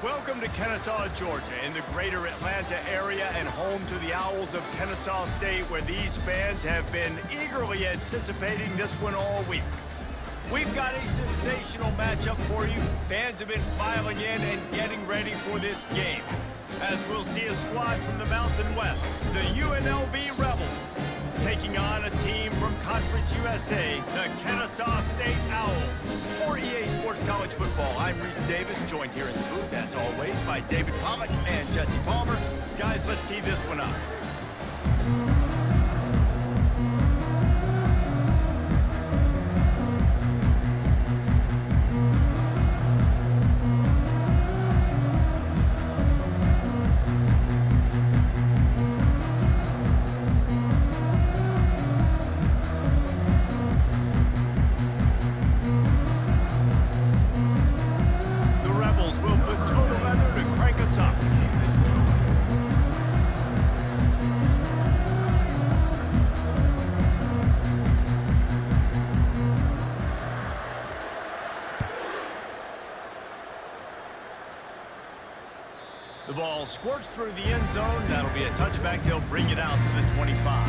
Welcome to Kennesaw, Georgia, in the greater Atlanta area and home to the Owls of Kennesaw State, where these fans have been eagerly anticipating this one all week. We've got a sensational matchup for you. Fans have been filing in and getting ready for this game, as we'll see a squad from the Mountain West, the UNLV Rebels, taking on a team from Conference USA, the Kennesaw State Owls. For EA Sports College Football, I'm Reese Davis, joined here in the booth, as always, by David Pollack and Jesse Palmer. Guys, let's tee this one up. The ball squirts through the end zone. That'll be a touchback. They'll bring it out to the 25.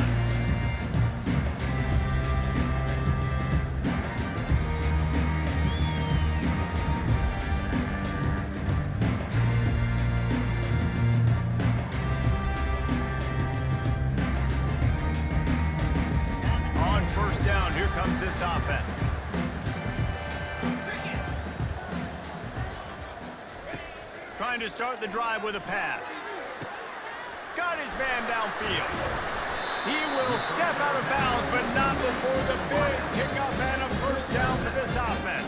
On first down, here comes this offense. Trying to start the drive with a pass. Got his man downfield. He will step out of bounds, but not before the big pickup and a first down for this offense.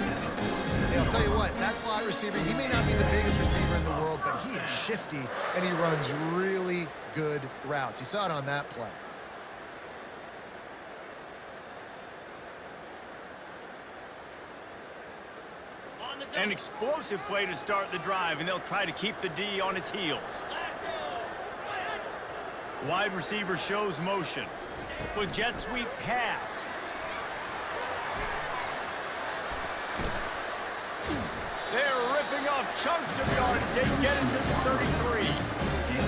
Hey, I'll tell you what, that slot receiver, he may not be the biggest receiver in the world, but he is shifty, and he runs really good routes. You saw it on that play. An explosive play to start the drive, and they'll try to keep the D on its heels. Wide receiver shows motion. With jet sweep pass. They're ripping off chunks of yardage. They get it to the 33.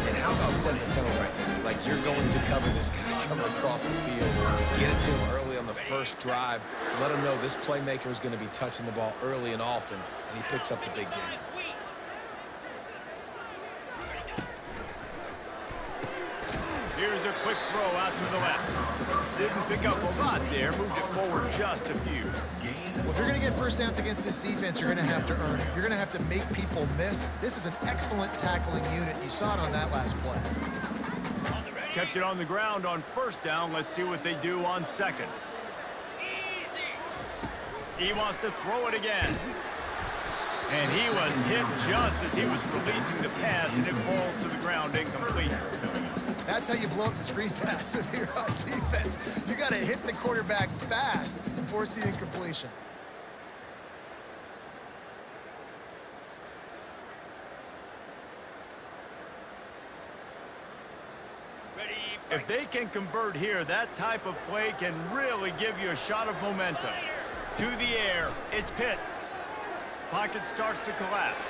And how about setting the tone right there? Like, you're going to cover this guy, come across the field, get it to him early on the first drive, let him know this playmaker is going to be touching the ball early and often, and he picks up the big game. Here's a quick throw out to the left. Didn't pick up a lot there, moved it forward just a few. Well, if you're going to get first downs against this defense, you're going to have to earn it. You're going to have to make people miss. This is an excellent tackling unit. You saw it on that last play. Kept it on the ground on first down. Let's see what they do on second. He wants to throw it again. And he was hit just as he was releasing the pass, and it falls to the ground incomplete. That's how you blow up the screen pass if you're on defense. You got to hit the quarterback fast and force the incompletion. If they can convert here, that type of play can really give you a shot of momentum. To the air, it's Pitts. Pocket starts to collapse.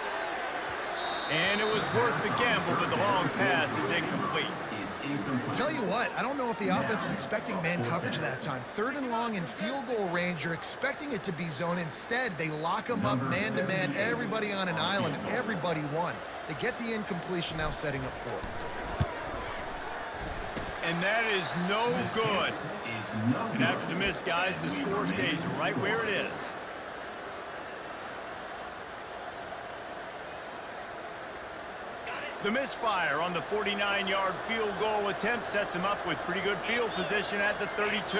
And it was worth the gamble, but the long pass is incomplete. I'll tell you what, I don't know if the offense was expecting man coverage that time. Third and long in field goal range, you're expecting it to be zone. Instead, they lock them up man-to-man, everybody on an island, and everybody won. They get the incompletion, now setting up fourth. And that is no good. And after the miss, guys, the score stays right where it is. The misfire on the 49-yard field goal attempt sets him up with pretty good field position at the 32.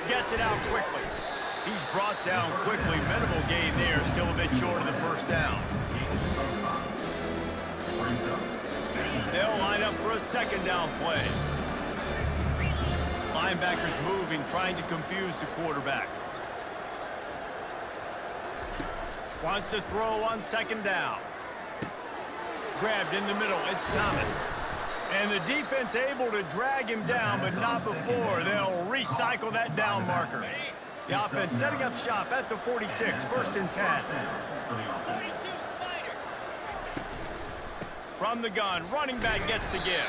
Gets it out quickly. He's brought down quickly. Minimal gain there, still a bit short of the first down. They'll line up for a second down play. Linebackers moving, trying to confuse the quarterback. Wants to throw on second down. Grabbed in the middle, it's Thomas. And the defense able to drag him down, but not before. They'll recycle that down marker. The offense setting up shop at the 46, first and 10. From the gun, running back gets the give.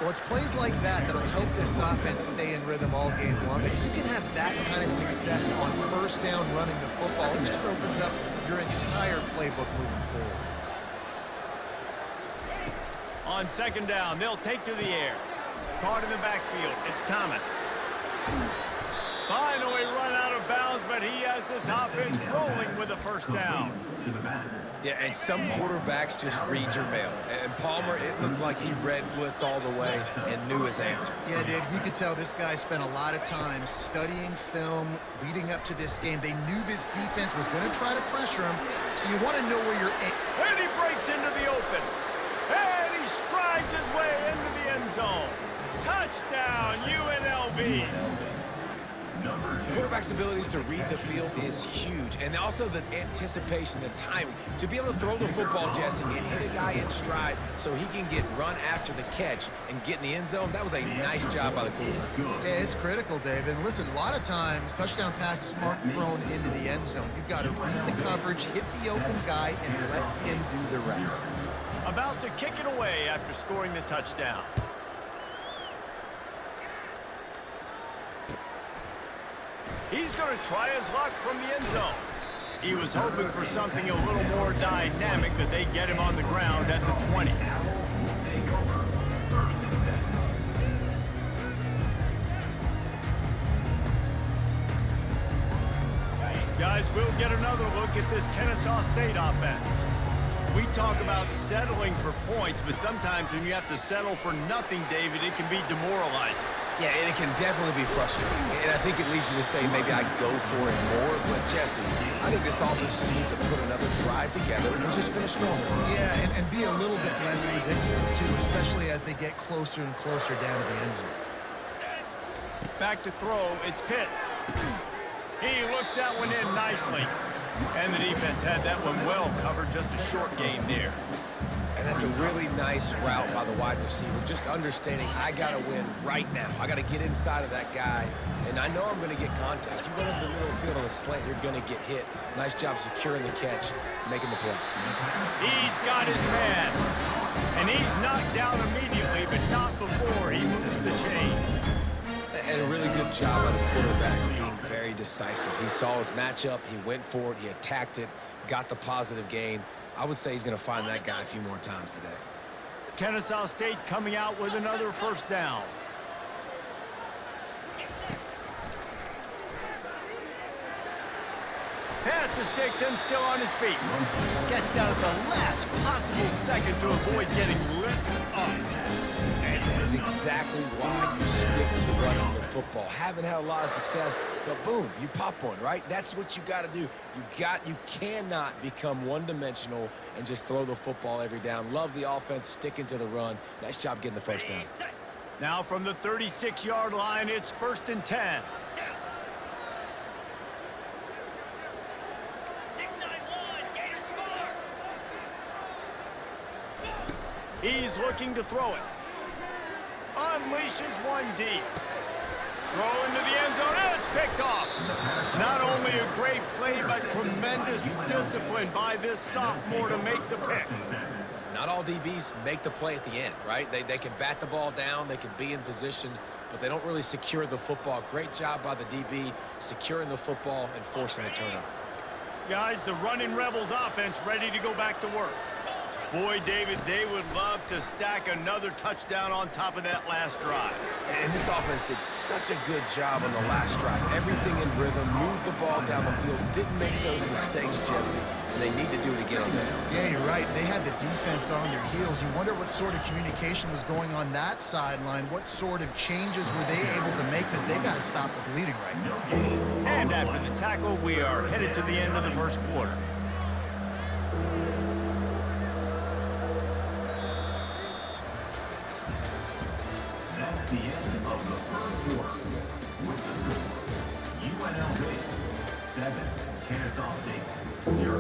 Well, it's plays like that that'll help this offense stay in rhythm all game long. If you can have that kind of success on first down running the football, it just opens up your entire playbook moving forward. On second down, they'll take to the air. Caught in the backfield, it's Thomas. Finally run out of bounds, but he has this offense rolling with a first down. Yeah, and some quarterbacks just read your mail. And Palmer, it looked like he read blitz all the way and knew his answer. Yeah, Dave, you could tell this guy spent a lot of time studying film leading up to this game. They knew this defense was going to try to pressure him, so you want to know where you're at. And he breaks into the open. And he strides his way into the end zone. Touchdown, UNLV. Quarterback's abilities to read the field is huge, and also the anticipation, the timing. To be able to throw the football, Jesse, and hit a guy in stride so he can get run after the catch and get in the end zone, that was a nice job by the quarterback. Yeah, it's critical, Dave. And listen, a lot of times, touchdown passes aren't thrown into the end zone. You've got to read the coverage, hit the open guy, and let him do the rest. About to kick it away after scoring the touchdown. He's going to try his luck from the end zone. He was hoping for something a little more dynamic, that they get him on the ground at the 20. Guys, we'll get another look at this Kennesaw State offense. We talk about settling for points, but sometimes when you have to settle for nothing, David, it can be demoralizing. Yeah, and it can definitely be frustrating. And I think it leads you to say maybe I go for it more. But, Jesse, I think this offense just needs to put another drive together and just finish strong. Yeah, and be a little bit less predictable, too, especially as they get closer and closer down to the end zone. Back to throw, it's Pitts. He looks that one in nicely. And the defense had that one well covered, just a short gain there. And that's a really nice route by the wide receiver, just understanding I got to win right now. I got to get inside of that guy, and I know I'm going to get contact. You go over the middle of the field on a slant, you're going to get hit. Nice job securing the catch, making the play. He's got his man, and he's knocked down immediately, but not before he moves the chains. And a really good job by the quarterback being very decisive. He saw his matchup, he went for it, he attacked it, got the positive gain. I would say he's going to find that guy a few more times today. Kennesaw State coming out with another first down. Pass to sticks and still on his feet. Gets down at the last possible second to avoid getting ripped up. And that is exactly why you stick to running the football. Haven't had a lot of success, but boom, you pop one, right? That's what you got to do. You cannot become one-dimensional and just throw the football every down. Love the offense, sticking to the run. Nice job getting the first down. Now from the 36-yard line, it's first and 10. He's looking to throw it. Unleashes one deep. Throw into the end zone, and it's picked off. Not only a great play, but tremendous discipline by this sophomore to make the pick. Not all DBs make the play at the end, right? They can bat the ball down, they can be in position, but they don't really secure the football. Great job by the DB securing the football and forcing the turnover. Guys, the running Rebels offense ready to go back to work. Boy, David, they would love to stack another touchdown on top of that last drive. And this offense did such a good job on the last drive. Everything in rhythm, moved the ball down the field, didn't make those mistakes, Jesse. And they need to do it again on this one. Yeah, you're right. They had the defense on their heels. You wonder what sort of communication was going on that sideline. What sort of changes were they able to make, because they got to stop the bleeding right now. And after the tackle, we are headed to the end of the first quarter. The end of the third quarter with the score UNLV 7, Kennesaw State 0.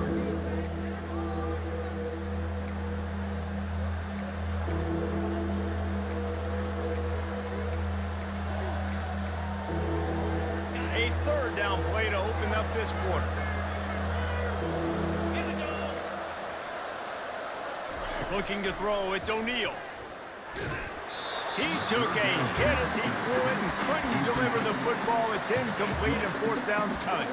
A third down down play to open up this quarter. Looking to throw, it's O'Neal. He took a hit as he threw it and couldn't deliver the football. It's incomplete and fourth down's coming.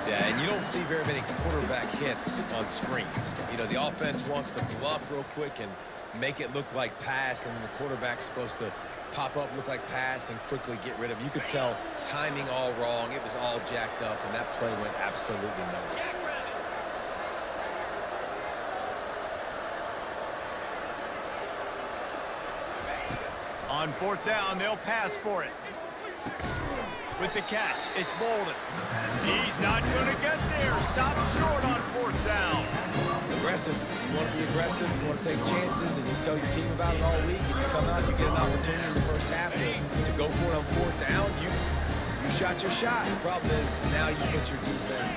Yeah, and you don't see very many quarterback hits on screens. You know, the offense wants to bluff real quick and make it look like pass, and then the quarterback's supposed to pop up, look like pass, and quickly get rid of it. You could tell timing all wrong. It was all jacked up, and that play went absolutely nowhere. On fourth down, they'll pass for it. With the catch, it's Bolden. He's not going to get there. Stop short on fourth down. Aggressive. You want to be aggressive. You want to take chances, and you tell your team about it all week, and you come out, you get an opportunity in the first half to go for it on fourth down. You shot your shot. The problem is now you put your defense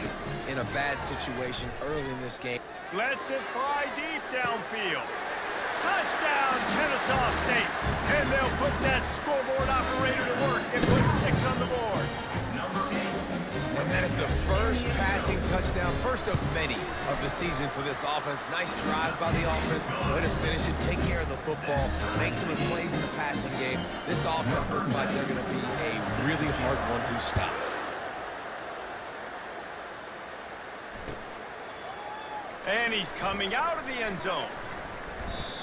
in a bad situation early in this game. Lets it fly deep downfield. Touchdown, Kennesaw State. And they'll put that scoreboard operator to work and put 6 on the board. And that is the first passing touchdown, first of many of the season for this offense. Nice drive by the offense. Way to finish it, take care of the football, make some plays in the passing game. This offense looks like they're going to be a really hard one to stop. And he's coming out of the end zone.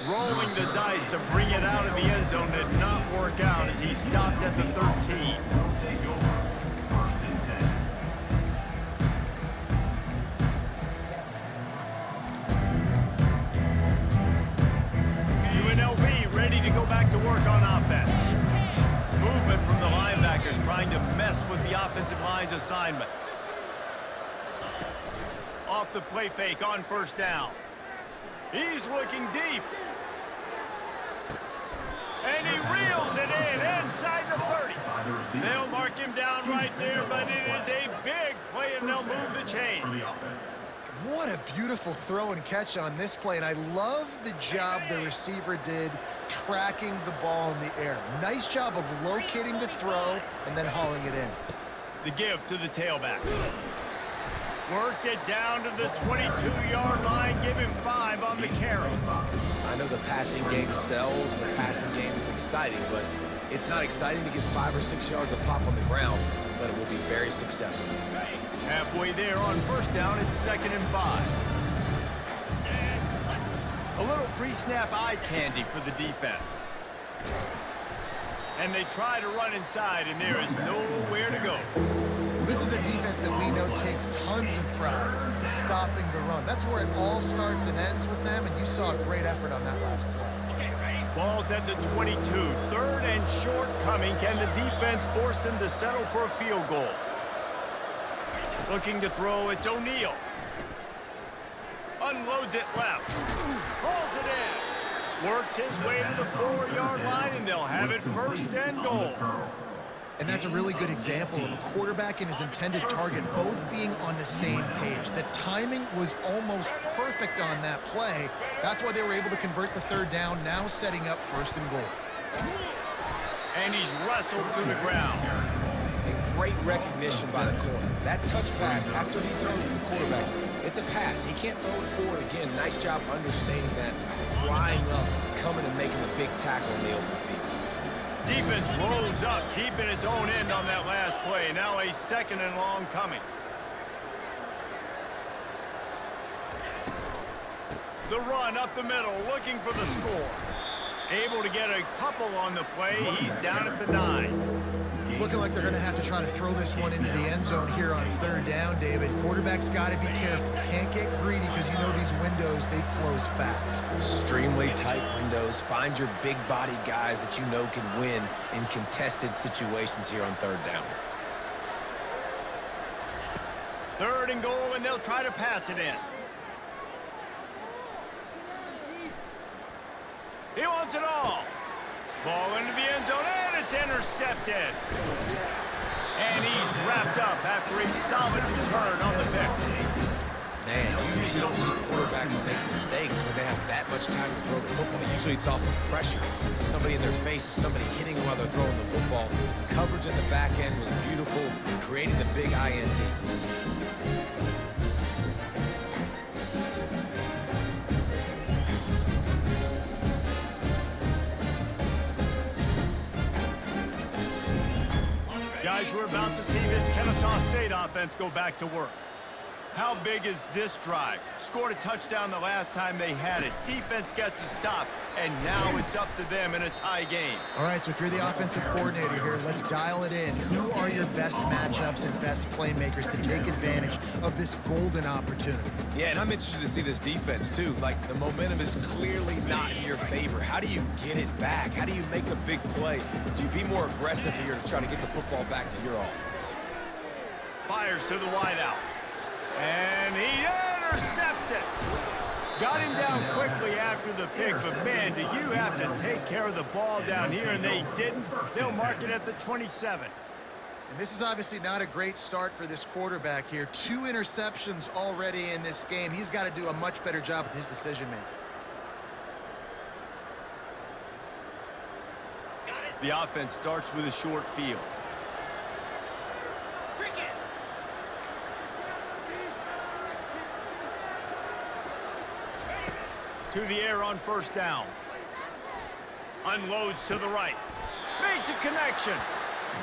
Rolling the dice to bring it out of the end zone did not work out as he stopped at the 13. UNLV ready to go back to work on offense. Movement from the linebackers trying to mess with the offensive line's assignments. Off the play fake on first down. He's looking deep. And he reels it in inside the 30. They'll mark him down right there, but it is a big play, and they'll move the chains. What a beautiful throw and catch on this play, and I love the job the receiver did tracking the ball in the air. Nice job of locating the throw and then hauling it in. The give to the tailback. Worked it down to the 22-yard line. Give him 5 on the carry. I know the passing game sells and the passing game is exciting, but it's not exciting to get 5 or 6 yards of pop on the ground, but it will be very successful. Halfway there on first down, it's 2nd and 5. A little pre-snap eye candy for the defense. And they try to run inside, and there is nowhere to go. This is a defense that we know takes tons of pride stopping the run. That's where it all starts and ends with them, and you saw a great effort on that last play. Ball's at the 22. 3rd and short coming. Can the defense force them to settle for a field goal? Looking to throw, it's O'Neal. Unloads it left. Pulls it in. Works his way to the 4-yard line, and they'll have it 1st and goal. And that's a really good example of a quarterback and his intended target both being on the same page. The timing was almost perfect on that play. That's why they were able to convert the 3rd down, now setting up 1st and goal. And he's wrestled to the ground. And great recognition by the corner. That touch pass after he throws to the quarterback, it's a pass. He can't throw it forward again. Nice job understanding that, flying up, coming and making a big tackle in the open field. Defense rolls up deep in its own end on that last play. Now a 2nd and long coming. The run up the middle, looking for the score. Able to get a couple on the play. He's down at the 9. It's looking like they're going to have to try to throw this one into the end zone here on 3rd down, David. Quarterback's got to be careful. Can't get greedy because you know these windows, they close fast. Extremely tight windows. Find your big body guys that you know can win in contested situations here on 3rd down. 3rd and goal, and they'll try to pass it in. He wants it all. Ball into the end zone, and it's intercepted. And he's wrapped up after a solid return on the pick. Man, you usually don't see quarterbacks make mistakes when they have that much time to throw the football. Usually it's off of pressure. Somebody in their face, somebody hitting them while they're throwing the football. Coverage in the back end was beautiful, creating the big INT. Guys, we're about to see this Kennesaw State offense go back to work. How big is this drive? Scored a touchdown the last time they had it. Defense gets a stop, and now it's up to them in a tie game. All right, so if you're the offensive coordinator here, let's dial it in. Who are your best matchups and best playmakers to take advantage of this golden opportunity? Yeah, and I'm interested to see this defense, too. Like, the momentum is clearly not in your favor. How do you get it back? How do you make a big play? Do you be more aggressive here to try to get the football back to your offense? Fires to the wideout. And he intercepts it. Got him down quickly after the pick, but man, do you have to take care of the ball down here, and they didn't. They'll mark it at the 27. And this is obviously not a great start for this quarterback here. 2 interceptions already in this game. He's got to do a much better job with his decision-making. The offense starts with a short field. To the air on first down. Unloads to the right. Makes a connection.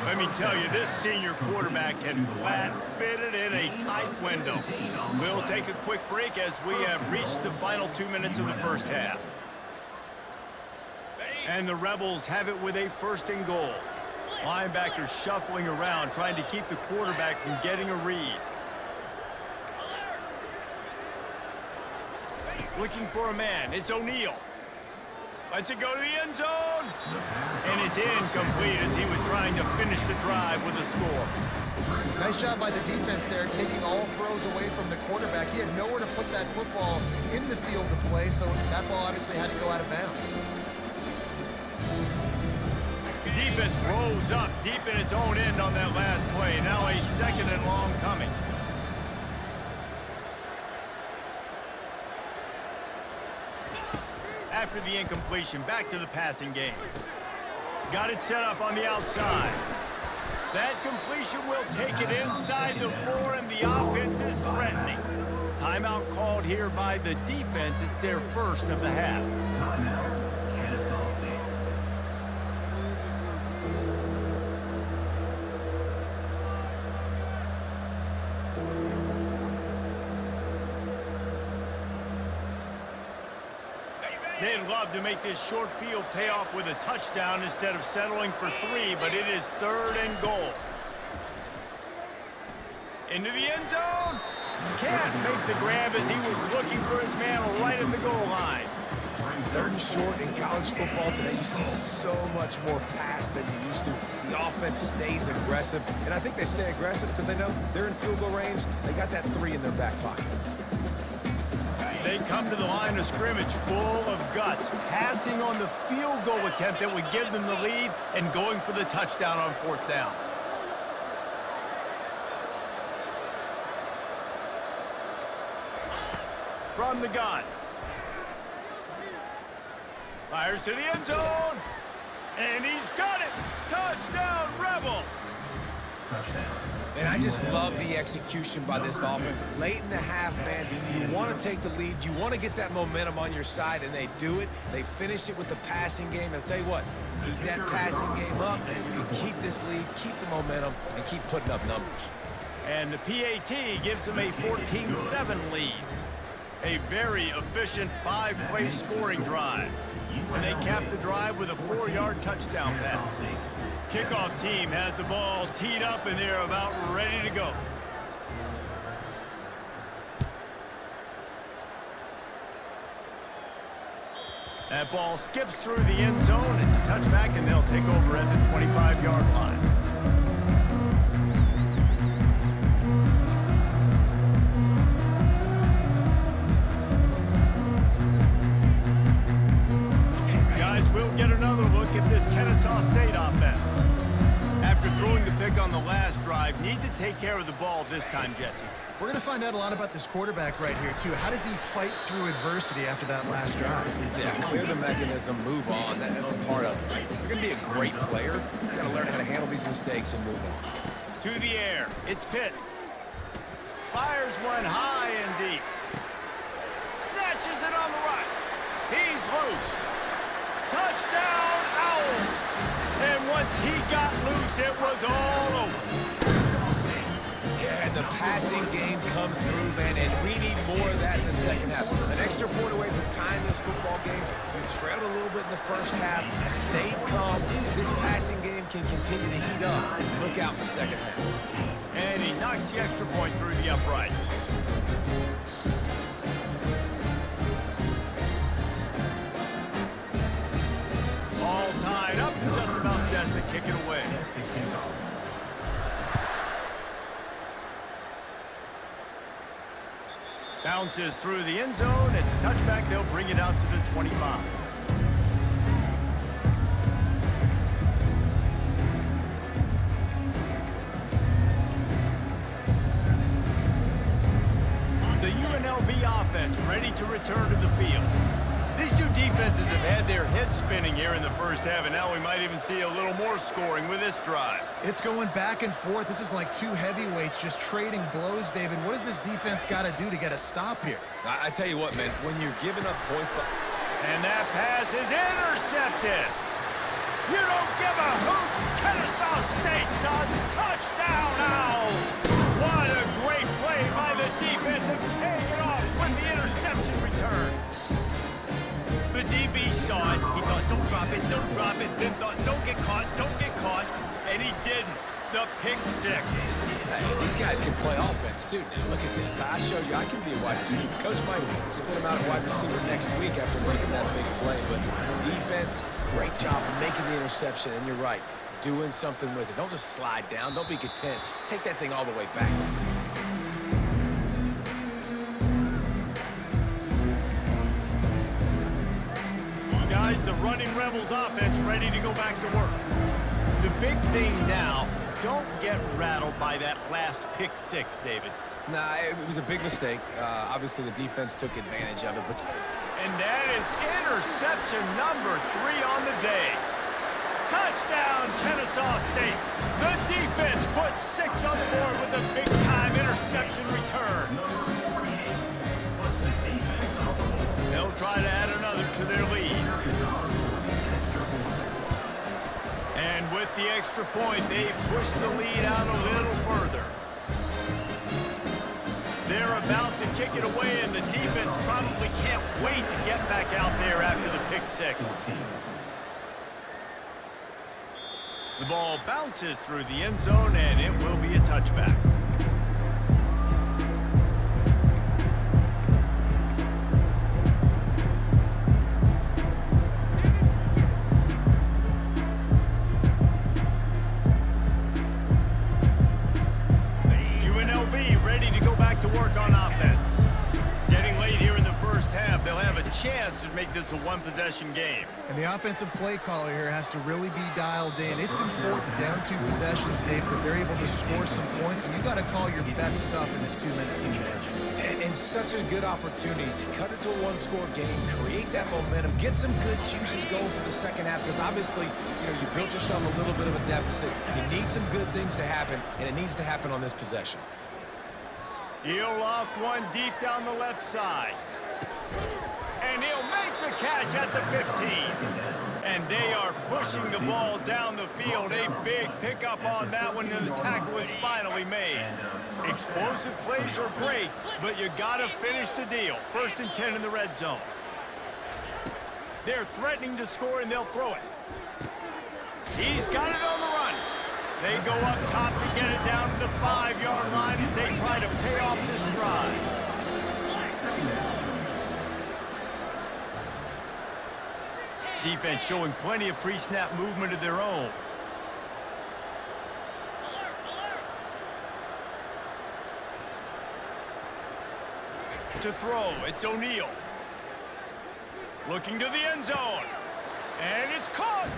Let me tell you, this senior quarterback can flat fit it in a tight window. We'll take a quick break as we have reached the final 2 minutes of the first half. And the Rebels have it with a 1st and goal. Linebackers shuffling around, trying to keep the quarterback from getting a read. Looking for a man. It's O'Neal. Lets it go to the end zone. And it's incomplete as he was trying to finish the drive with a score. Nice job by the defense there, taking all throws away from the quarterback. He had nowhere to put that football in the field to play, so that ball obviously had to go out of bounds. The defense rose up deep in its own end on that last play. Now a 2nd and long coming. After the incompletion, back to the passing game. Got it set up on the outside. That completion will take it inside the 4, and the offense is threatening. Timeout called here by the defense. It's their 1st of the half. Timeout, Kennesaw State. They'd love to make this short field pay off with a touchdown instead of settling for 3, but it is 3rd and goal. Into the end zone. Can't make the grab as he was looking for his man right at the goal line. 3rd and short in college football today. You see so much more pass than you used to. The offense stays aggressive, and I think they stay aggressive because they know they're in field goal range. They got that 3 in their back pocket. They come to the line of scrimmage full of guts, passing on the field goal attempt that would give them the lead and going for the touchdown on 4th down. From the gun. Fires to the end zone. And he's got it. Touchdown, Rebels. Touchdown. And I just love the execution by this offense. Late in the half, man, you want to take the lead. You want to get that momentum on your side, and they do it. They finish it with the passing game. And I'll tell you what, keep that passing game up. You keep this lead, keep the momentum, and keep putting up numbers. And the PAT gives them a 14-7 lead. A very efficient 5-play scoring drive. And they cap the drive with a 4-yard touchdown pass. Kickoff team has the ball teed up, and they're about ready to go. That ball skips through the end zone. It's a touchback, and they'll take over at the 25-yard line. Guys, we'll get another look at this Kennesaw State offense. After throwing the pick on the last drive, need to take care of the ball this time, Jesse. We're going to find out a lot about this quarterback right here, too. How does he fight through adversity after that last drive? Yeah, clear the mechanism, move on. That's a part of it. Right? If you're going to be a great player, you got to learn how to handle these mistakes and move on. To the air, it's Pitts. Fires one high and deep. Snatches it on the right. He's loose. Touchdown, Owls! And once he got loose, it was all over. Yeah, and the passing game comes through, man, and we need more of that in the second half. An extra point away from tying this football game. You trailed a little bit in the first half, stayed calm. This passing game can continue to heat up. Look out in the second half. And he knocks the extra point through the uprights. All tied up and just about set to kick it away. Bounces through the end zone. It's a touchback. They'll bring it out to the 25. The UNLV offense ready to return to the field. These two defenses have had their heads spinning here in the first half, and now we might even see a little more scoring with this drive. It's going back and forth. This is like two heavyweights just trading blows, David. What does this defense got to do to get a stop here? I tell you what, man, when you're giving up points like... And that pass is intercepted. You don't give a hoot. Kennesaw State does. Touchdown, Owls. What a great play by the defense and paying it off with the interception return. The DB saw it. He thought, don't drop it, don't drop it. Then thought, don't get caught, and he didn't. The pick six. Hey, these guys can play offense, too. Now, look at this. I showed you I can be a wide receiver. Coach might split him out at wide receiver next week after making that big play. But defense, great job making the interception. And you're right, doing something with it. Don't just slide down. Don't be content. Take that thing all the way back. Guys, the running Rebels offense ready to go back to work. The big thing now, don't get rattled by that last pick six, David. Nah, it was a big mistake. Obviously, the defense took advantage of it. But And that is interception number 3 on the day. Touchdown, Kennesaw State. The defense puts 6 on the board with a big-time interception return. They'll try to add another to their lead. And with the extra point, they push the lead out a little further. They're about to kick it away, and the defense probably can't wait to get back out there after the pick six. The ball bounces through the end zone, and it will be a touchback. UNLV ready to go back to work on offense. Getting late here in the first half, they'll have a chance to make this a one-possession game. And the offensive play caller here has to really be dialed in. It's important down 2 possessions, Dave, that they're able to score some points, and you got to call your best stuff in this 2-minute situation. and such a good opportunity to cut it to a one-score game, create that momentum, get some good juices going for the second half, because obviously, you built yourself a little bit of a deficit. You need some good things to happen, and it needs to happen on this possession. He'll loft one deep down the left side. And he'll make the catch at the 15. And they are pushing the ball down the field. A big pickup on that one, and the tackle is finally made. Explosive plays are great, but you got to finish the deal. 1st and 10 in the red zone. They're threatening to score, and they'll throw it. He's got it on the run. They go up top to get it down to the 5-yard line as they try to pay off this drive. Defense showing plenty of pre-snap movement of their own. To throw, it's O'Neal. Looking to the end zone. And it's caught.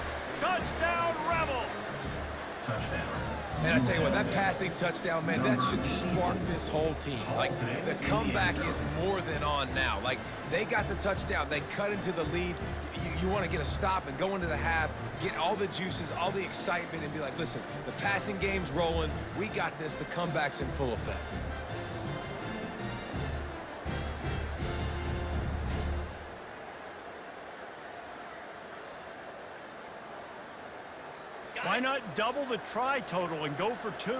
Touchdown, Rebels. Touchdown. And I tell you what, that passing touchdown, man, that should spark this whole team. Like, the comeback is more than on now. Like, they got the touchdown. They cut into the lead. You want to get a stop and go into the half, get all the juices, all the excitement, and be like, listen, the passing game's rolling. We got this. The comeback's in full effect. Why not double the try total and go for 2?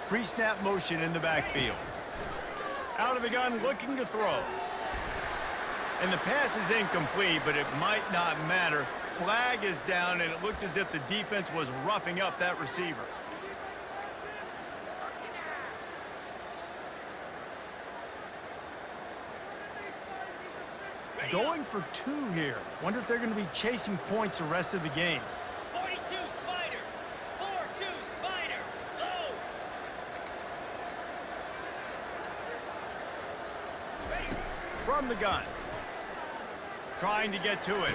Pre-snap motion in the backfield. Out of the gun, looking to throw. And the pass is incomplete, but it might not matter. Flag is down, and it looked as if the defense was roughing up that receiver. Going for 2 here. Wonder if they're going to be chasing points the rest of the game. 42 Spider. 4-2 Spider. Low. From the gun. Trying to get to it.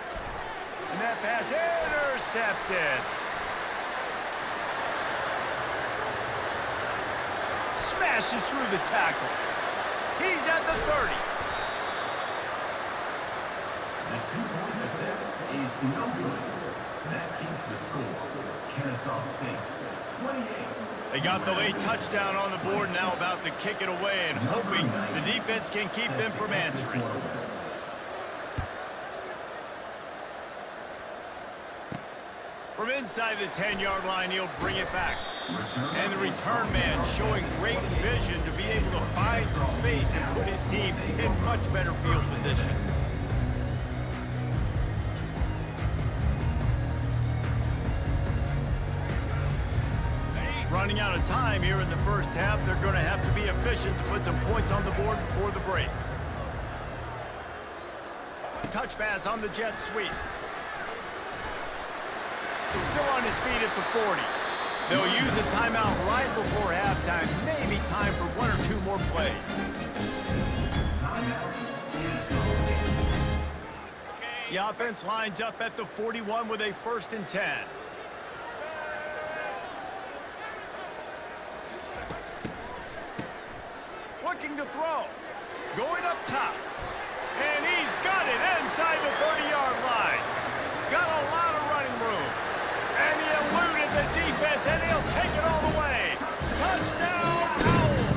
And that pass intercepted. Smashes through the tackle. He's at the 30. The 2-point attempt is no good. That keeps the score. Kennesaw State, 28. They got the late touchdown on the board, now about to kick it away and hoping the defense can keep them from answering. From inside the 10-yard line, he'll bring it back. And the return man showing great vision to be able to find some space and put his team in much better field position. Running out of time here in the first half, they're going to have to be efficient to put some points on the board before the break. Touch pass on the jet sweep. Still on his feet at the 40. They'll use a timeout right before halftime. Maybe time for 1 or 2 more plays. The offense lines up at the 41 with a 1st and 10. Looking to throw. Going up top. And he's got it inside the 30-yard line. Got a lot of running room. And he eluded the defense, and he'll take it all the way. Touchdown, Owls!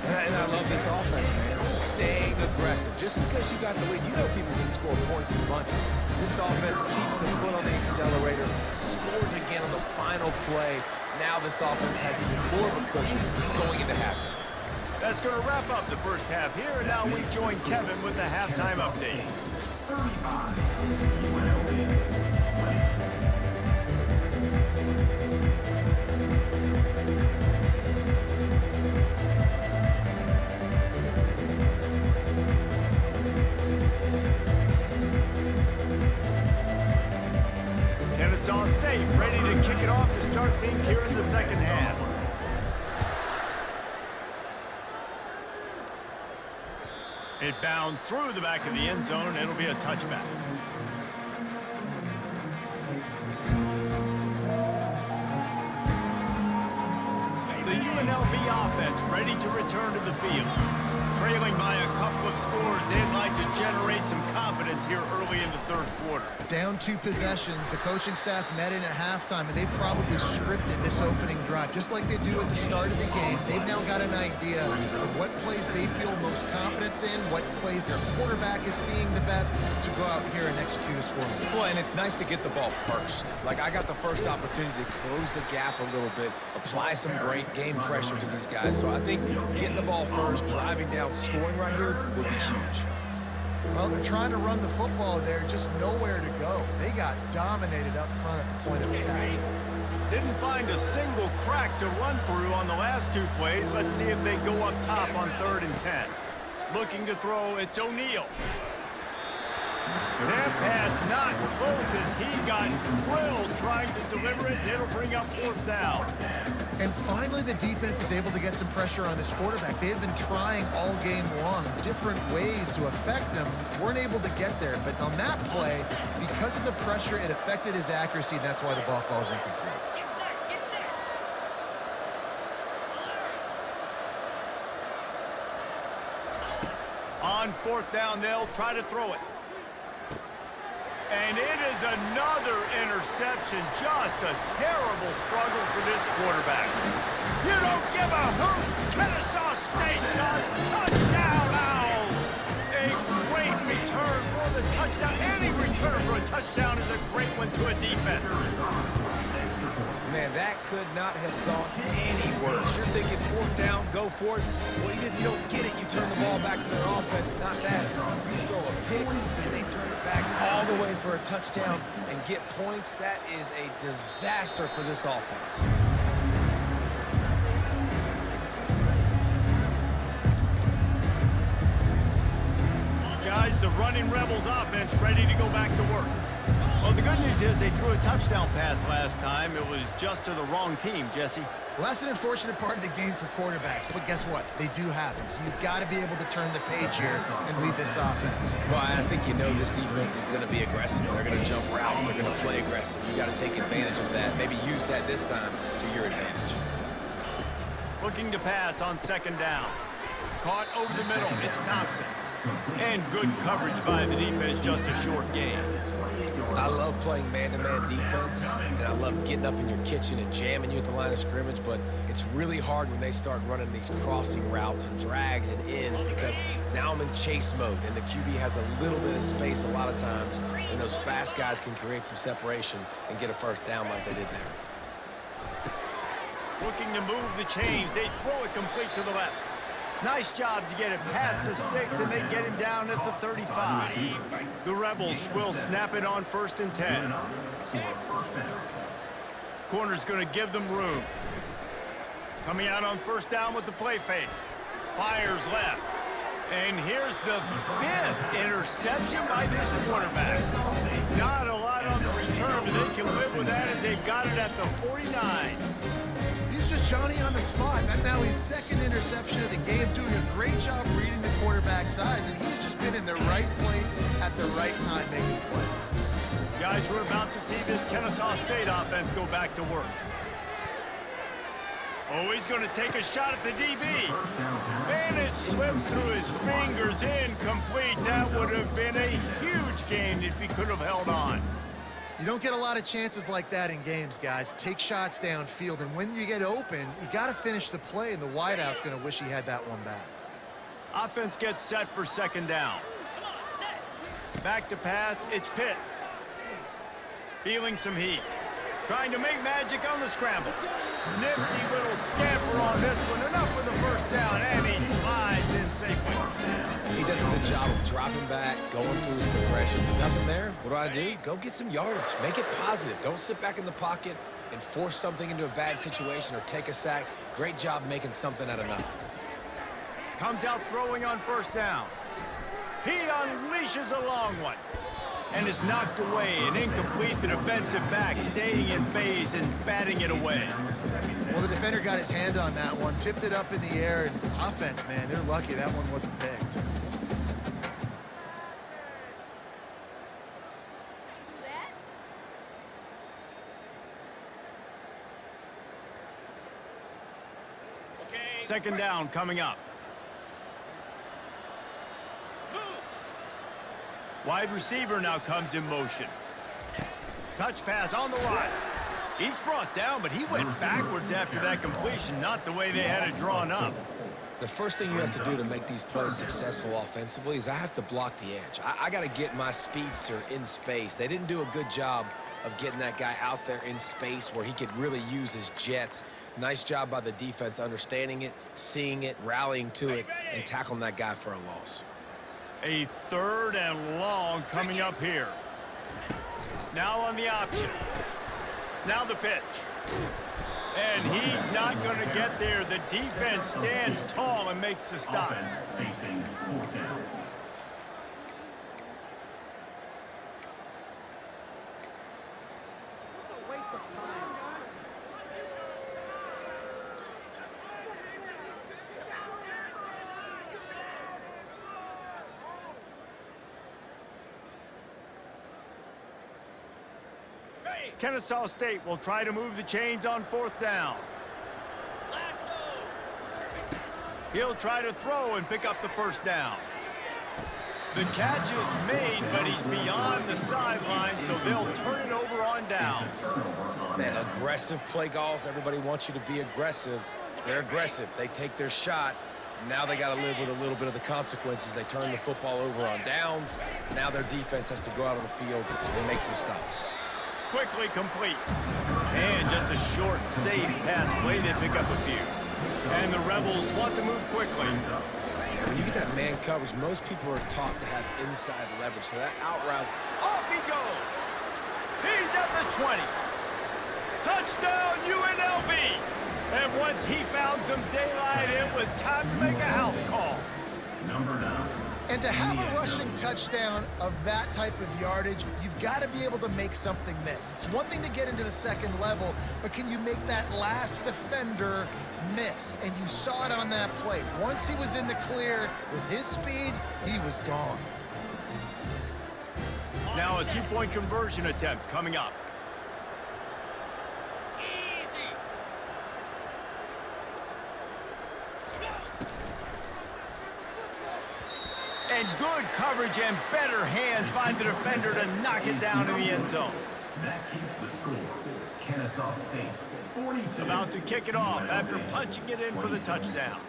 And I love this offense, man. Staying aggressive. Just because you got the lead, you know people can score points in bunches. This offense keeps the foot on the accelerator, scores again on the final play. Now this offense has even more of a cushion going into halftime. That's going to wrap up the first half here, and now we join Kevin with the halftime update. 35. UNLV, 20. Kennesaw State ready to kick it off to start things here in the second half. It bounds through the back of the end zone. It'll be a touchback. The UNLV offense ready to return to the field. Trailing by a couple of scores, they'd like to generate some confidence here early in the third quarter. Down 2 possessions, the coaching staff met in at halftime, and they've probably scripted this opening drive, just like they do at the start of the game. They've now got an idea of what plays they feel most confident in, what plays their quarterback is seeing the best to go out here and execute a score. Well, and it's nice to get the ball first. Like, I got the first opportunity to close the gap a little bit, apply some great game pressure to these guys. So I think getting the ball first, driving down, scoring right here will be huge. Well, they're trying to run the football there, just nowhere to go. They got dominated up front at the point of attack. Didn't find a single crack to run through on the last 2 plays. Let's see if they go up top on 3rd and 10. Looking to throw, it's O'Neal. That pass not close as he got drilled trying to deliver it, and it'll bring up 4th down. And finally, the defense is able to get some pressure on this quarterback. They had been trying all game long different ways to affect him. Weren't able to get there. But on that play, because of the pressure, it affected his accuracy, and that's why the ball falls incomplete. Get set, get set. On 4th down, they'll try to throw it. And it is another interception. Just a terrible struggle for this quarterback. You don't give a hoot. Kennesaw State does. Touchdown, Owls. A great return for the touchdown. Any return for a touchdown is a great one to a defense. Man, that could not have gone any worse. You're thinking 4th down, go for it. Well, even if you don't get it, you turn the ball back to their offense. Not that. You throw a pick, and they turn it back all the way for a touchdown and get points. That is a disaster for this offense. Guys, the running Rebels offense ready to go back to work. Well, the good news is they threw a touchdown pass last time. It was just to the wrong team, Jesse. Well, that's an unfortunate part of the game for quarterbacks, but guess what? They do happen. So you've got to be able to turn the page here and lead this offense. Well, I think you know this defense is going to be aggressive. They're going to jump routes. They're going to play aggressive. You got to take advantage of that. Maybe use that this time to your advantage. Looking to pass on 2nd down. Caught over the middle. It's Thompson. And good coverage by the defense, just a short gain. I love playing man-to-man defense, and I love getting up in your kitchen and jamming you at the line of scrimmage, but it's really hard when they start running these crossing routes and drags and ends because now I'm in chase mode, and the QB has a little bit of space a lot of times, and those fast guys can create some separation and get a 1st down like they did there. Looking to move the chains. They throw it complete to the left. Nice job to get it past the sticks, and they get him down at the 35. The Rebels will snap it on 1st and 10. Corner's going to give them room. Coming out on 1st down with the play fake. Fires left. And here's the 5th interception by this quarterback. Not a lot on the return, but they can live with that as they've got it at the 49. He's just Johnny on the spot. And now his 2nd interception of the game, doing a great job reading the quarterback's eyes, and he's just been in the right place at the right time making plays. Guys, we're about to see this Kennesaw State offense go back to work. Oh, he's going to take a shot at the DB. And it slips through his fingers, incomplete. That would have been a huge gain if he could have held on. You don't get a lot of chances like that in games, guys. Take shots downfield, and when you get open, you got to finish the play, and the wideout's going to wish he had that one back. Offense gets set for 2nd down. Back to pass, it's Pitts. Feeling some heat. Trying to make magic on the scramble. Nifty little scamper on this one. Enough for the 1st down, and he slides in safely. He does a good job of dropping back, going through his progressions. Nothing there. What do? Go get some yardage. Make it positive. Don't sit back in the pocket and force something into a bad situation or take a sack. Great job making something out of nothing. Comes out throwing on 1st down. He unleashes a long one. And is knocked away and incomplete. The defensive back staying in phase and batting it away. Well, the defender got his hand on that one, tipped it up in the air, and offense, man, they're lucky that one wasn't picked. Okay. 2nd down coming up. Wide receiver now comes in motion. Touch pass on the right. He's brought down, but he went backwards after that completion, not the way they had it drawn up. The first thing you have to do to make these plays successful offensively is I have to block the edge. I got to get my speedster in space. They didn't do a good job of getting that guy out there in space where he could really use his jets. Nice job by the defense understanding it, seeing it, rallying to it, and tackling that guy for a loss. A 3rd and long coming up here. Now on the option. Now the pitch. And he's not going to get there. The defense stands tall and makes the stop. Offense facing 4th down. Kennesaw State will try to move the chains on 4th down. Lasso. He'll try to throw and pick up the 1st down. The catch is made, but he's beyond the sideline, so they'll turn it over on downs. Man, aggressive play calls. Everybody wants you to be aggressive. They're aggressive. They take their shot. Now they got to live with a little bit of the consequences. They turn the football over on downs. Now their defense has to go out on the field and make some stops. Quickly complete. And just a short, safe pass play. They pick up a few. And the Rebels want to move quickly. When you get that man coverage, most people are taught to have inside leverage. So that out routes. Off he goes. He's at the 20. Touchdown, UNLV. And once he found some daylight, it was time to make a house call. Number 9. And to have a rushing touchdown of that type of yardage, you've got to be able to make something miss. It's one thing to get into the second level, but can you make that last defender miss? And you saw it on that play. Once he was in the clear, with his speed, he was gone. Now a 2-point conversion attempt coming up. Easy. And good coverage and better hands by the defender to knock it down in the end zone. That keeps the score. Kennesaw State 42. About to kick it off after punching it in for the touchdown.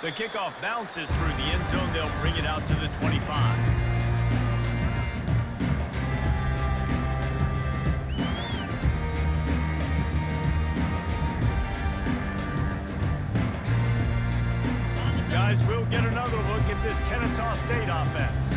The kickoff bounces through the end zone. They'll bring it out to the 25. Guys, we'll get another look at this Kennesaw State offense.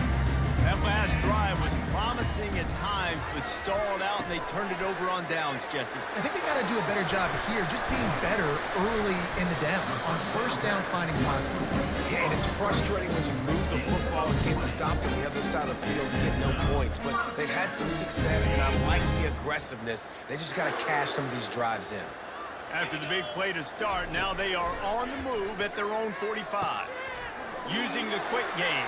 That last drive was promising at times, but stalled out, and they turned it over on downs, Jesse. I think we got to do a better job here, just being better early in the downs, on 1st down finding positive. Yeah, and it's frustrating when you move the football and get stopped on the other side of the field and get no points. But they've had some success, and I like the aggressiveness. They just got to cash some of these drives in. After the big play to start, now they are on the move at their own 45. Using the quick game.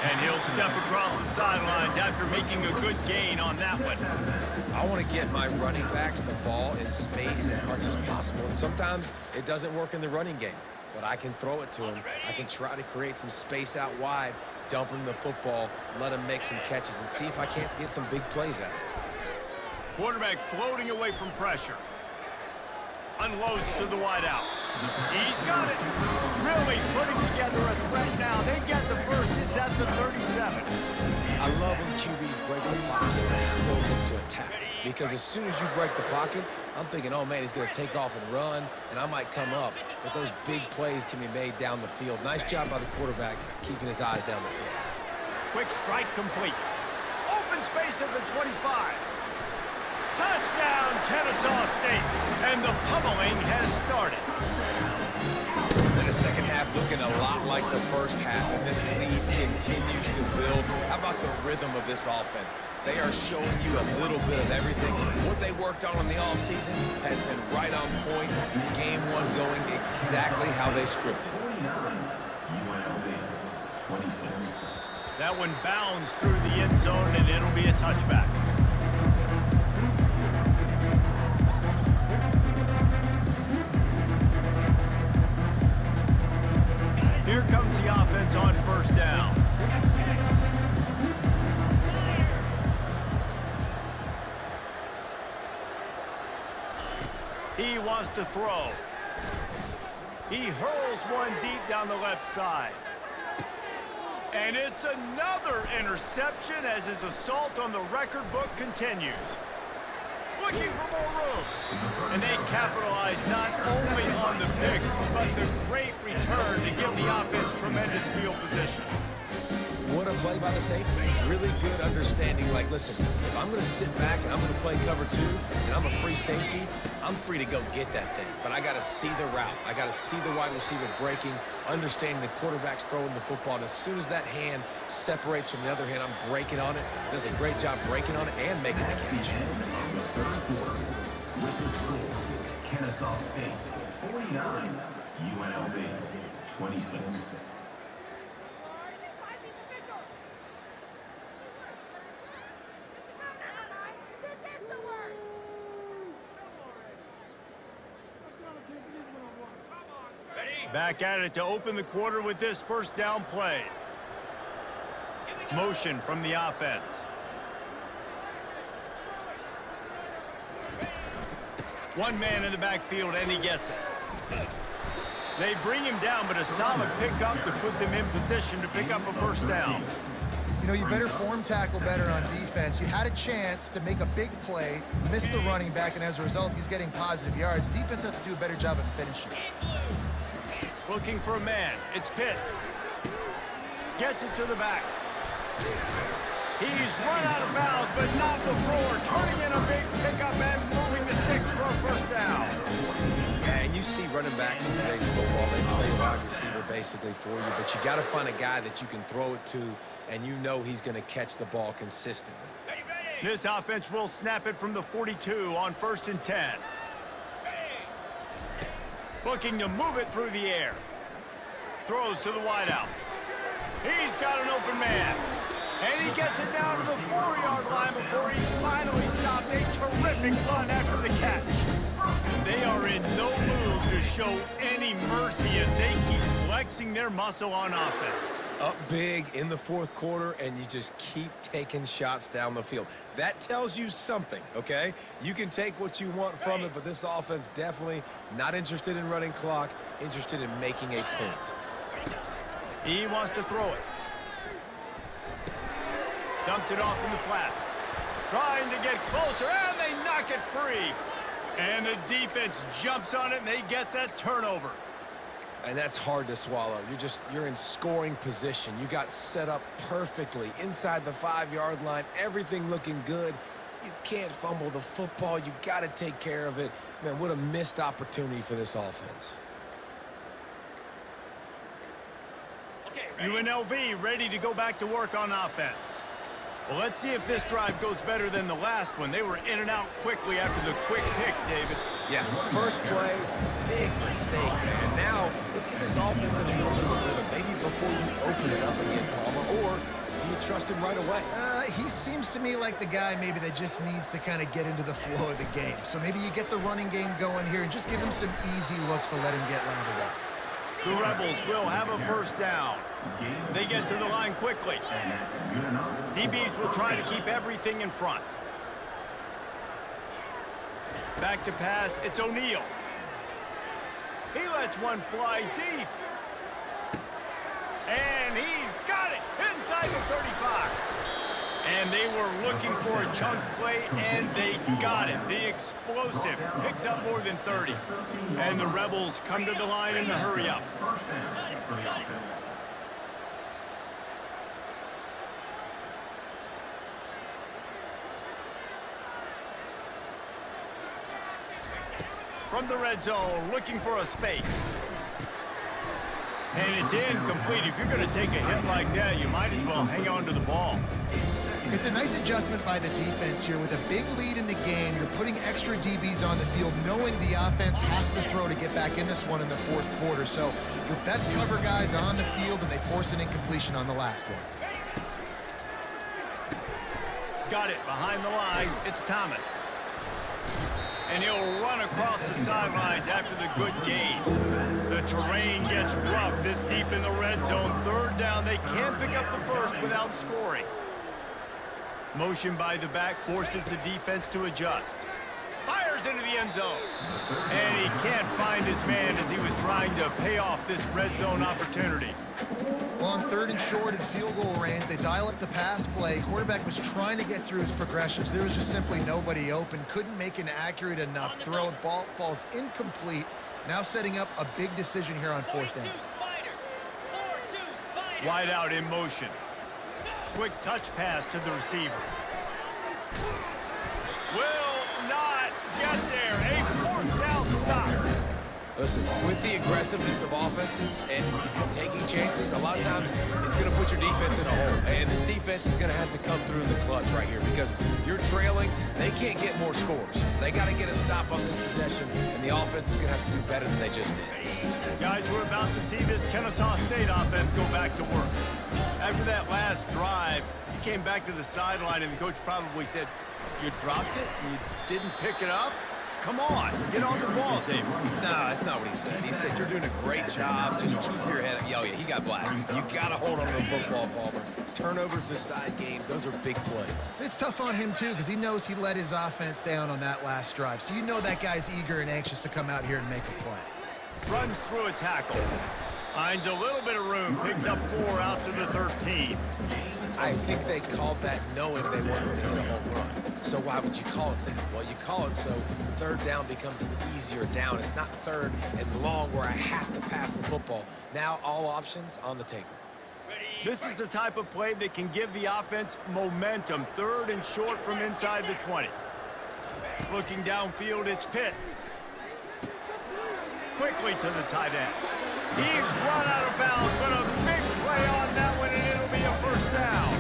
And he'll step across the sidelines after making a good gain on that one. I want to get my running backs the ball in space as much as possible. And sometimes it doesn't work in the running game. But I can throw it to him. I can try to create some space out wide, dump him the football, let him make some catches, and see if I can't get some big plays out of it. Quarterback floating away from pressure. Unloads to the wideout. He's got it. Really putting together a threat now. They get the first. It's at the 37. I love when QBs break the pocket and still look to attack. Because as soon as you break the pocket, I'm thinking, oh man, he's going to take off and run, and I might come up. But those big plays can be made down the field. Nice job by the quarterback keeping his eyes down the field. Quick strike complete. Open space at the 25. Touchdown, Kennesaw State. And the pummeling has started. And the second half looking a lot like the first half, and this lead continues to build. How about the rhythm of this offense? They are showing you a little bit of everything. What they worked on in the offseason has been right on point. Game 1 going exactly how they scripted. 49. UNLV 26. That one bounds through the end zone, and it'll be a touchback. Here comes the offense on 1st down. He wants to throw. He hurls one deep down the left side. And it's another interception as his assault on the record book continues. Looking for more room. And they capitalize not only on the pick, but the great return to give the offense tremendous field position. What a play by the safety. Really good understanding. Like, listen, if I'm going to sit back and I'm going to play cover 2 and I'm a free safety, I'm free to go get that thing. But I got to see the route. I got to see the wide receiver breaking, understanding the quarterback's throwing the football. And as soon as that hand separates from the other hand, I'm breaking on it. Does a great job breaking on it and making the catch. Of the third quarter, with the score, Kennesaw State 49, UNLV 26. Back at it to open the quarter with this first down play. Motion from the offense. One man in the backfield, and he gets it. They bring him down, but a solid pickup to put them in position to pick up a first down. You know, you better form tackle better on defense. You had a chance to make a big play, missed the running back, and as a result, he's getting positive yards. Defense has to do a better job of finishing. Looking for a man. It's Pitts. Gets it to the back. He's run out of bounds, but not before turning in a big pickup and moving the sticks for a first down. Yeah, and you see running backs in today's football, they play wide receiver basically for you, but you got to find a guy that you can throw it to, and you know he's going to catch the ball consistently. This offense will snap it from the 42 on 1st and 10. Looking to move it through the air. Throws to the wideout. He's got an open man. And he gets it down to the 4-yard line before he's finally stopped. A terrific run after the catch. They are in no mood to show any mercy as they keep flexing their muscle on offense. Up big in the fourth quarter, and you just keep taking shots down the field. That tells you something, okay? You can take what you want from it, but this offense definitely not interested in running clock, interested in making a point. He wants to throw it. Dumps it off in the flats. Trying to get closer, and they knock it free. And the defense jumps on it, and they get that turnover. And that's hard to swallow. You're in scoring position. You got set up perfectly inside the 5-yard line, everything looking good. You can't fumble the football. You got to take care of it. Man, what a missed opportunity for this offense. UNLV ready to go back to work on offense. Well, let's see if this drive goes better than the last one. They were in and out quickly after the quick pick, David. Yeah, first play, big mistake, man. Now, let's get this offense in a little bit of rhythm. Maybe before you open it up again, Palmer, or do you trust him right away? He seems to me like the guy maybe that just needs to kind of get into the flow of the game. So maybe you get the running game going here and just give him some easy looks to let him get rounded up. The Rebels will have a first down. They get to the line quickly. DBs will try to keep everything in front. Back to pass, it's O'Neal. He lets one fly deep. And he's got it inside the 35. And they were looking for a chunk play, and they got it. The explosive picks up more than 30. And the Rebels come to the line in a hurry up. From the red zone, looking for a space. And it's incomplete. If you're going to take a hit like that, you might as well hang on to the ball. It's a nice adjustment by the defense here. With a big lead in the game, you're putting extra DBs on the field, knowing the offense has to throw to get back in this one in the fourth quarter. So your best cover guys on the field, and they force an incompletion on the last one. Got it behind the line. It's Thomas. And he'll run across the sidelines after the good gain. The terrain gets rough this deep in the red zone. Third down, they can't pick up the first without scoring. Motion by the back forces the defense to adjust. Fires into the end zone. And he can't find his man as he was trying to pay off this red zone opportunity. Well, on 3rd and short and field goal range, they dial up the pass play. Quarterback was trying to get through his progressions. There was just simply nobody open. Couldn't make an accurate enough throw. Ball falls incomplete. Now setting up a big decision here on 4th down. Wide out in motion. Quick touch pass to the receiver. Will not get there. A 4th down stop. Listen, with the aggressiveness of offenses and taking chances, a lot of times it's going to put your defense in a hole. And this defense is going to have to come through the clutch right here because you're trailing. They can't get more scores. They got to get a stop on this possession, and the offense is going to have to do better than they just did. Guys, we're about to see this Kennesaw State offense go back to work. After that last drive, he came back to the sideline, and the coach probably said, "You dropped it and you didn't pick it up?" Come on, get on the ball, David. No, that's not what he said. He said, you're doing a great job. Just keep your head up. Oh, yeah, he got blasted. You got to hold on to the football, Palmer. Turnovers decide games. Those are big plays. It's tough on him, too, because he knows he let his offense down on that last drive. So you know that guy's eager and anxious to come out here and make a play. Runs through a tackle. Finds a little bit of room. Picks up 4 out to the 13. I think they called that knowing they weren't going to hit a home run. So why would you call it that? Well, you call it so third down becomes an easier down. It's not third and long where I have to pass the football. Now all options on the table. This is the type of play that can give the offense momentum. 3rd and short from inside the 20. Looking downfield, it's Pitts. Quickly to the tight end. He's run out of bounds, but a big play on that one, and it'll be a first down.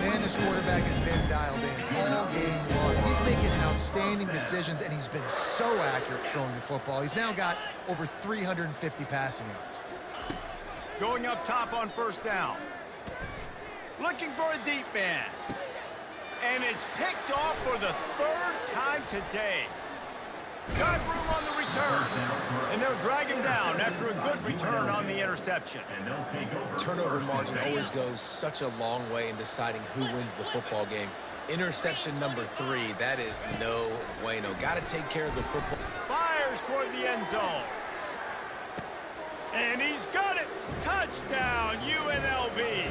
And this quarterback has been dialed in all game long. He's making outstanding decisions, and he's been so accurate throwing the football. He's now got over 350 passing yards. Going up top on first down. Looking for a deep man. And it's picked off for the 3rd time today. Got room on the return. And they'll drag him down after a good return on the interception. Turnover margin always goes such a long way in deciding who wins the football game. Interception number 3, that is no bueno. Got to take care of the football. Fires toward the end zone. And he's got it. Touchdown, UNLV.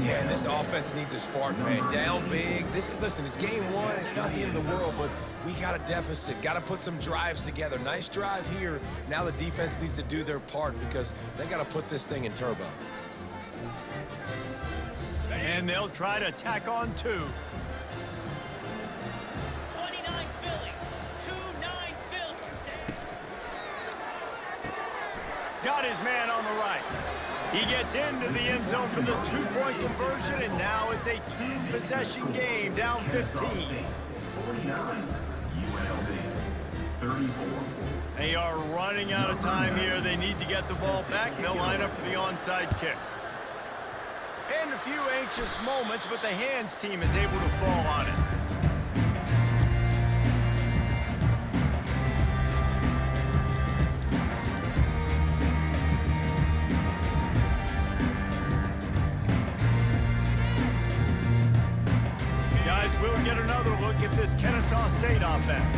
Yeah, and this offense needs a spark, man. Down big. Listen, it's game 1. It's not the end of the world, but we got a deficit. Got to put some drives together. Nice drive here. Now the defense needs to do their part because they got to put this thing in turbo. And they'll try to tack on 2. 29 Philly. 2-9 Philly. Got his man on the right. He gets into the end zone for the 2-point conversion, and now it's a 2-possession game, down 15. 49, UNLV, 34. They are running out of time here. They need to get the ball back. They'll line up for the onside kick. And a few anxious moments, but the hands team is able to fall on it. We'll get another look at this Kennesaw State offense.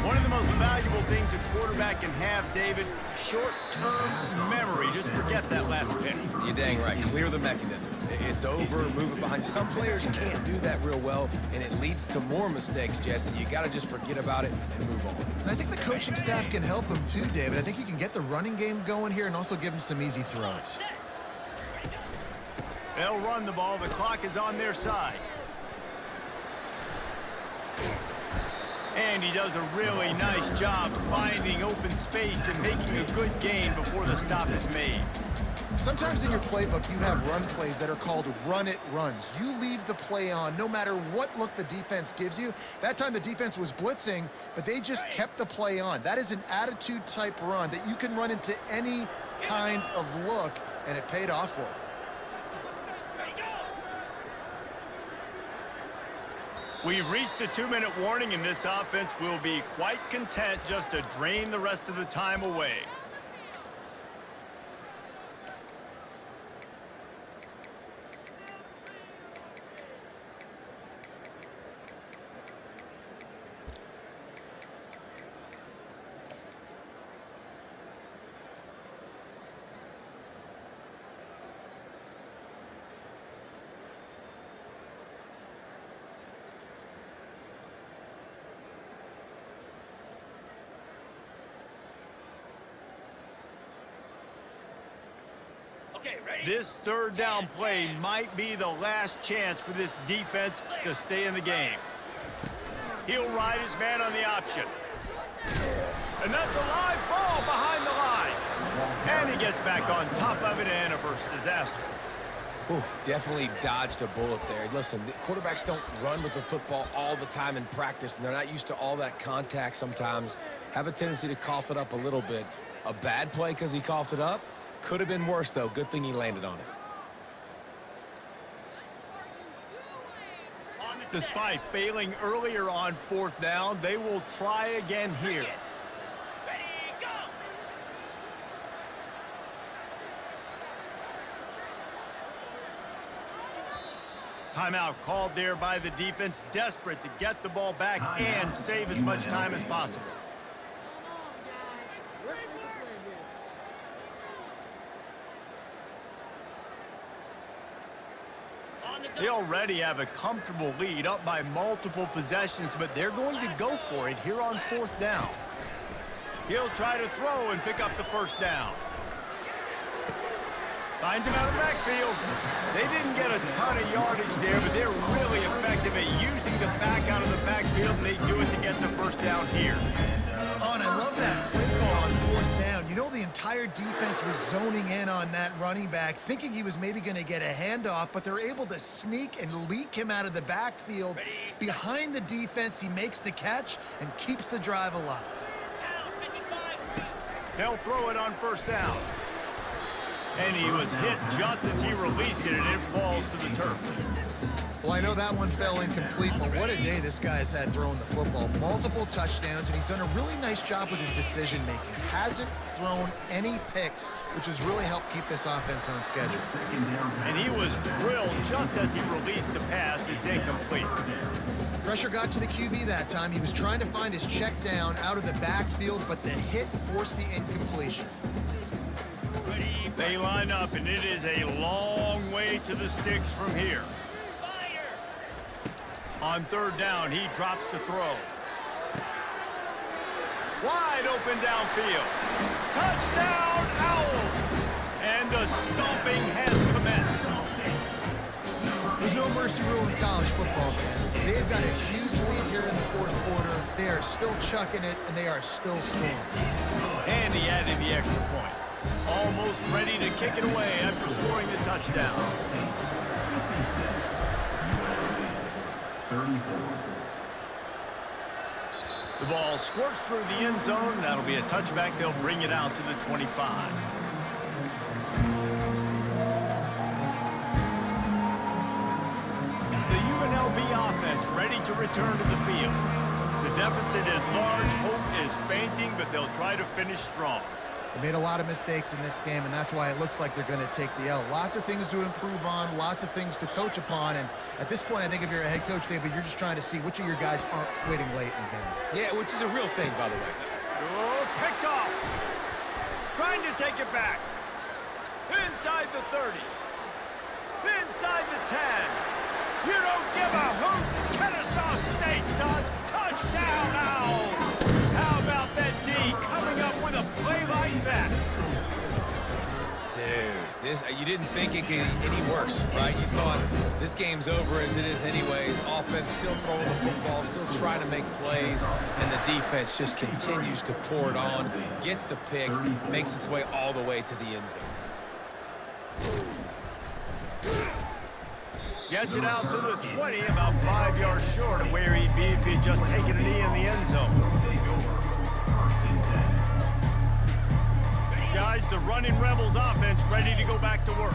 One of the most valuable things a quarterback can have, David, short-term memory. Just forget that last pick. You're dang right. Clear the mechanism. It's over, move it behind you. Some players can't do that real well, and it leads to more mistakes, Jesse. You got to just forget about it and move on. And I think the coaching staff can help him too, David. I think you can get the running game going here and also give him some easy throws. They'll run the ball. The clock is on their side. And he does a really nice job finding open space and making a good gain before the stop is made. Sometimes in your playbook, you have run plays that are called run-it runs. You leave the play on no matter what look the defense gives you. That time the defense was blitzing, but they just kept the play on. That is an attitude-type run that you can run into any kind of look, and it paid off for it. We've reached the 2-minute warning, and this offense will be quite content just to drain the rest of the time away. Okay, ready? This 3rd down play might be the last chance for this defense to stay in the game. He'll ride his man on the option. And that's a live ball behind the line. And he gets back on top of it, and a first disaster. Ooh, definitely dodged a bullet there. Listen, the quarterbacks don't run with the football all the time in practice, and they're not used to all that contact sometimes. Have a tendency to cough it up a little bit. A bad play because he coughed it up? Could have been worse, though. Good thing he landed on it. On the Despite failing earlier on 4th down, they will try again here. Ready, go! Timeout called there by the defense, desperate to get the ball back and save as much time as possible. On the They already have a comfortable lead, up by multiple possessions, but they're going to go for it here on 4th down. He'll try to throw and pick up the 1st down. Finds him out of the backfield. They didn't get a ton of yardage there, but they're really effective at using the back out of the backfield, and they do it to get the 1st down here. Oh, and I love that play call on 4th down. You know, the entire defense was zoning in on that running back, thinking he was maybe going to get a handoff, but they're able to sneak and leak him out of the backfield. Behind the defense, he makes the catch and keeps the drive alive. down, 55. They'll throw it on 1st down. And he was hit just as he released it, and it falls to the turf. Well, I know that one fell incomplete, but what a day this guy's had throwing the football. Multiple touchdowns, and he's done a really nice job with his decision-making. Hasn't thrown any picks, which has really helped keep this offense on schedule. And he was drilled just as he released the pass. It's incomplete. Pressure got to the QB that time. He was trying to find his check down out of the backfield, but the hit forced the incompletion. They line up, and it is a long way to the sticks from here. Fire! On 3rd down, he drops to throw. Wide open downfield. Touchdown, Owls! And the stomping has commenced. There's no mercy rule in college football, man. They've got a huge lead here in the 4th quarter. They are still chucking it, and they are still scoring. And he added the extra point. Almost ready to kick it away after scoring the touchdown. 34. The ball squirts through the end zone. That'll be a touchback. They'll bring it out to the 25. The UNLV offense ready to return to the field. The deficit is large. Hope is fainting, but they'll try to finish strong. They made a lot of mistakes in this game, and that's why it looks like they're going to take the L. Lots of things to improve on, lots of things to coach upon, and at this point, I think if you're a head coach, David, you're just trying to see which of your guys aren't quitting late in the game. Yeah, which is a real thing, by the way. Oh, picked off. Trying to take it back. Inside the 30. Inside the 10. You don't give a hoot. Kennesaw State does. Touchdown, Owls. How about that D coming up with a play like that? Dude, you didn't think it could get any worse, right? You thought this game's over as it is anyways. Offense still throwing the football, still trying to make plays, and the defense just continues to pour it on, gets the pick, makes its way all the way to the end zone. Gets it out to the 20, about 5 yards short of where he'd be if he'd just taken a knee in the end zone. Guys, the running Rebels offense ready to go back to work.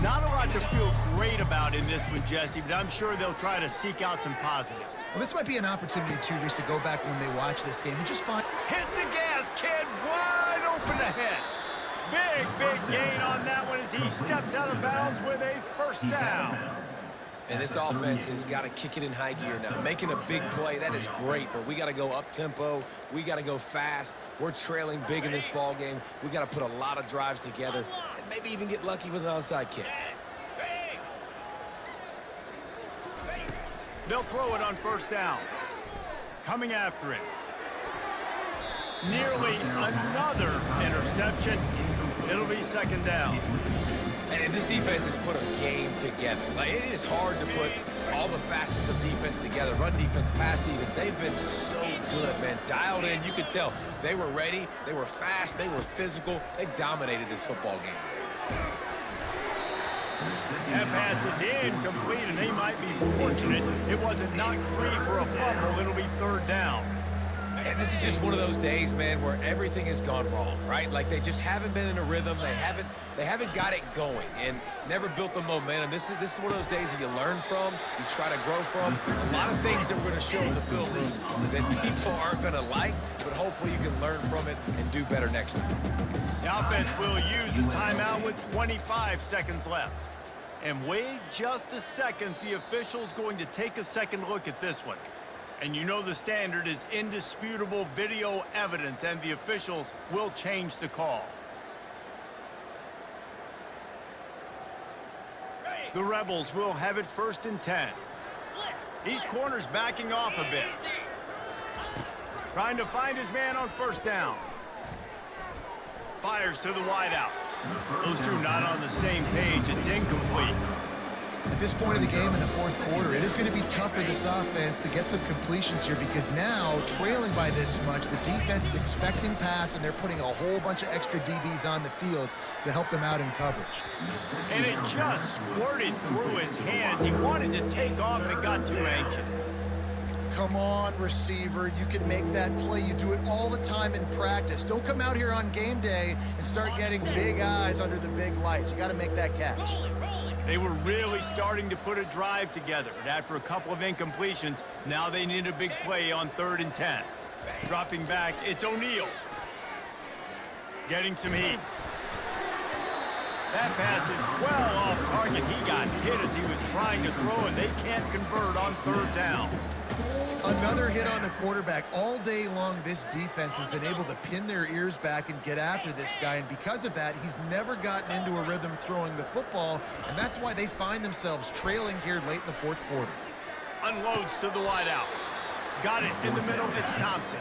Not a lot to feel great about in this one, Jesse, but I'm sure they'll try to seek out some positives. Well, this might be an opportunity, too, Reese, to go back when they watch this game and just find... Hit the gas, kid, wide open ahead. Big gain on that one as he steps out of bounds with a 1st down. And this offense has got to kick it in high gear now. Making a big play, that is great, but we got to go up-tempo. We got to go fast. We're trailing big in this ball game. We got to put a lot of drives together and maybe even get lucky with an onside kick. They'll throw it on 1st down. Coming after it. Nearly another interception. It'll be 2nd down. And this defense has put a game together. Like, it is hard to put all the facets of defense together. Run defense, pass defense. They've been so good, man. Dialed in. You could tell they were ready. They were fast. They were physical. They dominated this football game. That pass is incomplete, and they might be fortunate it wasn't knocked free for a fumble. It'll be 3rd down. And And this is just one of those days, man, where everything has gone wrong, right? Like they just haven't been in a rhythm. They haven't got it going and never built the momentum. This is one of those days that you learn from, you try to grow from. A lot of things that we're going to show in the film room that people aren't going to like, but hopefully you can learn from it and do better next time. The offense will use the timeout with 25 seconds left. And wait just a second, the official's going to take a second look at this one. And you know the standard is indisputable video evidence, and the officials will change the call. The Rebels will have it 1st and 10. These corners backing off a bit. Trying to find his man on 1st down. Fires to the wideout. Those two not on the same page. It's incomplete. At this point of the game in the 4th quarter, it is going to be tough for this offense to get some completions here because now, trailing by this much, the defense is expecting pass, and they're putting a whole bunch of extra DBs on the field to help them out in coverage. And it just squirted through his hands. He wanted to take off and got too anxious. Come on, receiver. You can make that play. You do it all the time in practice. Don't come out here on game day and start getting big eyes under the big lights. You got to make that catch. They were really starting to put a drive together, and after a couple of incompletions, now they need a big play on 3rd and 10. Dropping back, it's O'Neal. Getting some heat. That pass is well off target. He got hit as he was trying to throw, and they can't convert on 3rd down. Another hit on the quarterback. All day long, this defense has been able to pin their ears back and get after this guy, and because of that, he's never gotten into a rhythm throwing the football, and that's why they find themselves trailing here late in the 4th quarter. Unloads to the wideout. Got it in the middle. It's Thompson.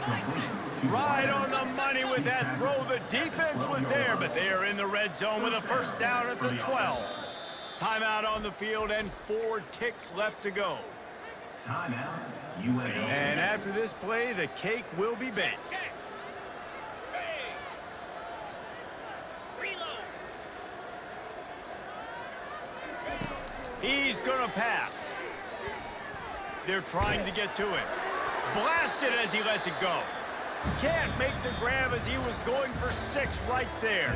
Right on the money with that throw. The defense was there, but they are in the red zone with a 1st down at the 12. Timeout on the field and 4 ticks left to go. Timeout, UNLV. And after this play, the cake will be baked. He's gonna pass. They're trying to get to him. Blasted as he lets it go. Can't make the grab as he was going for 6 right there.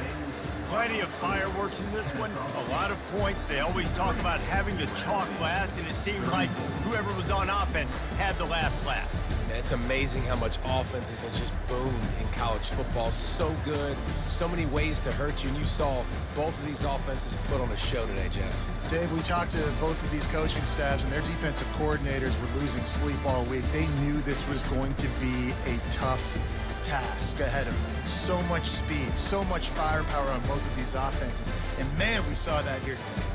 Plenty of fireworks in this one. A lot of points. They always talk about having the chalk last, and it seemed like whoever was on offense had the last laugh. It's amazing how much offense has just boomed in college football. So good, so many ways to hurt you, and you saw both of these offenses put on a show today, Jess. Dave, we talked to both of these coaching staffs, and their defensive coordinators were losing sleep all week. They knew this was going to be a tough task ahead of them. So much speed, so much firepower on both of these offenses, and man, we saw that here today.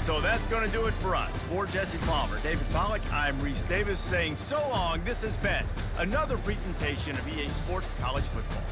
So that's going to do it for us. For Jesse Palmer, David Pollack, I'm Reese Davis saying so long. This has been another presentation of EA Sports College Football.